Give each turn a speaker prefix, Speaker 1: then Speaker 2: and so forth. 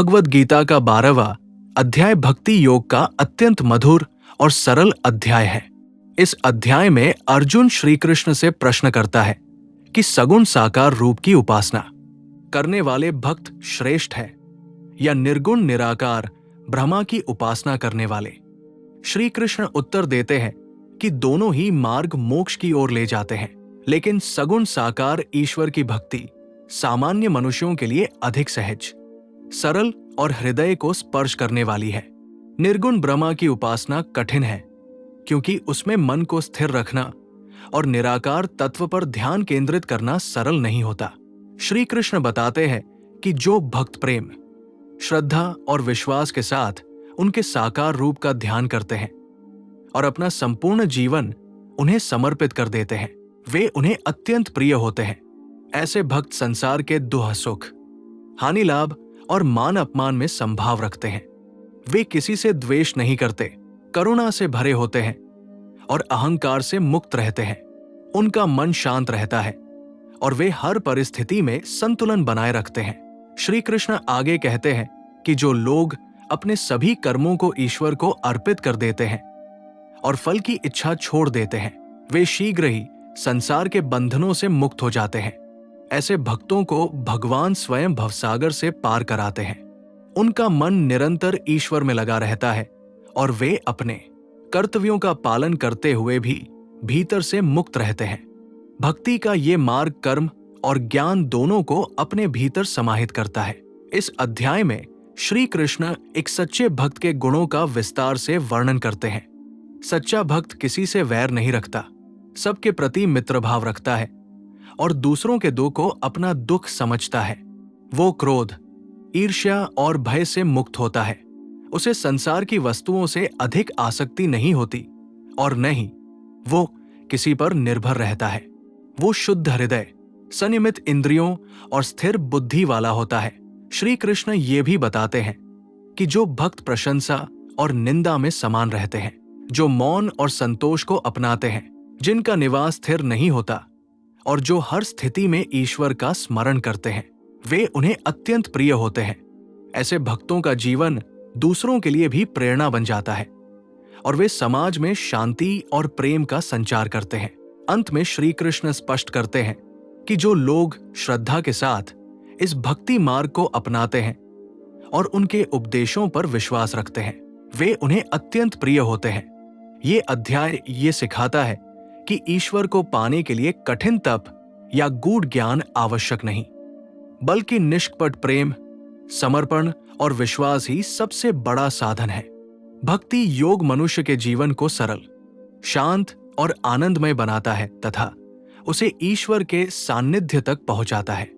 Speaker 1: भगवद गीता का 12वां अध्याय भक्ति योग का अत्यंत मधुर और सरल अध्याय है। इस अध्याय में अर्जुन श्री कृष्ण से प्रश्न करता है कि सगुण साकार रूप की उपासना करने वाले भक्त श्रेष्ठ है या निर्गुण निराकार ब्रह्मा की उपासना करने वाले। श्री कृष्ण उत्तर देते हैं कि दोनों ही मार्ग मोक्ष की ओर ले जाते हैं, लेकिन सगुण साकार ईश्वर की भक्ति सामान्य मनुष्यों के लिए अधिक सहज, सरल और हृदय को स्पर्श करने वाली है। निर्गुण ब्रह्मा की उपासना कठिन है क्योंकि उसमें मन को स्थिर रखना और निराकार तत्व पर ध्यान केंद्रित करना सरल नहीं होता। श्री कृष्ण बताते हैं कि जो भक्त प्रेम, श्रद्धा और विश्वास के साथ उनके साकार रूप का ध्यान करते हैं और अपना संपूर्ण जीवन उन्हें समर्पित कर देते हैं, वे उन्हें अत्यंत प्रिय होते हैं। ऐसे भक्त संसार के दुख सुख, हानि लाभ और मान अपमान में संभाव रखते हैं। वे किसी से द्वेष नहीं करते, करुणा से भरे होते हैं और अहंकार से मुक्त रहते हैं। उनका मन शांत रहता है और वे हर परिस्थिति में संतुलन बनाए रखते हैं। श्री कृष्ण आगे कहते हैं कि जो लोग अपने सभी कर्मों को ईश्वर को अर्पित कर देते हैं और फल की इच्छा छोड़ देते हैं, वे शीघ्र ही संसार के बंधनों से मुक्त हो जाते हैं। ऐसे भक्तों को भगवान स्वयं भवसागर से पार कराते हैं। उनका मन निरंतर ईश्वर में लगा रहता है और वे अपने कर्तव्यों का पालन करते हुए भी भीतर से मुक्त रहते हैं। भक्ति का ये मार्ग कर्म और ज्ञान दोनों को अपने भीतर समाहित करता है। इस अध्याय में श्री कृष्ण एक सच्चे भक्त के गुणों का विस्तार से वर्णन करते हैं। सच्चा भक्त किसी से वैर नहीं रखता, सबके प्रति मित्र भाव रखता है और दूसरों के दुख को अपना दुख समझता है। वो क्रोध, ईर्ष्या और भय से मुक्त होता है। उसे संसार की वस्तुओं से अधिक आसक्ति नहीं होती और न ही वो किसी पर निर्भर रहता है। वो शुद्ध हृदय, संयमित इंद्रियों और स्थिर बुद्धि वाला होता है। श्री कृष्ण ये भी बताते हैं कि जो भक्त प्रशंसा और निंदा में समान रहते हैं, जो मौन और संतोष को अपनाते हैं, जिनका निवास स्थिर नहीं होता और जो हर स्थिति में ईश्वर का स्मरण करते हैं, वे उन्हें अत्यंत प्रिय होते हैं। ऐसे भक्तों का जीवन दूसरों के लिए भी प्रेरणा बन जाता है और वे समाज में शांति और प्रेम का संचार करते हैं। अंत में श्री कृष्ण स्पष्ट करते हैं कि जो लोग श्रद्धा के साथ इस भक्ति मार्ग को अपनाते हैं और उनके उपदेशों पर विश्वास रखते हैं, वे उन्हें अत्यंत प्रिय होते हैं। ये अध्याय ये सिखाता है कि ईश्वर को पाने के लिए कठिन तप या गूढ़ ज्ञान आवश्यक नहीं, बल्कि निष्कपट प्रेम, समर्पण और विश्वास ही सबसे बड़ा साधन है। भक्ति योग मनुष्य के जीवन को सरल, शांत और आनंदमय बनाता है तथा उसे ईश्वर के सान्निध्य तक पहुंचाता है।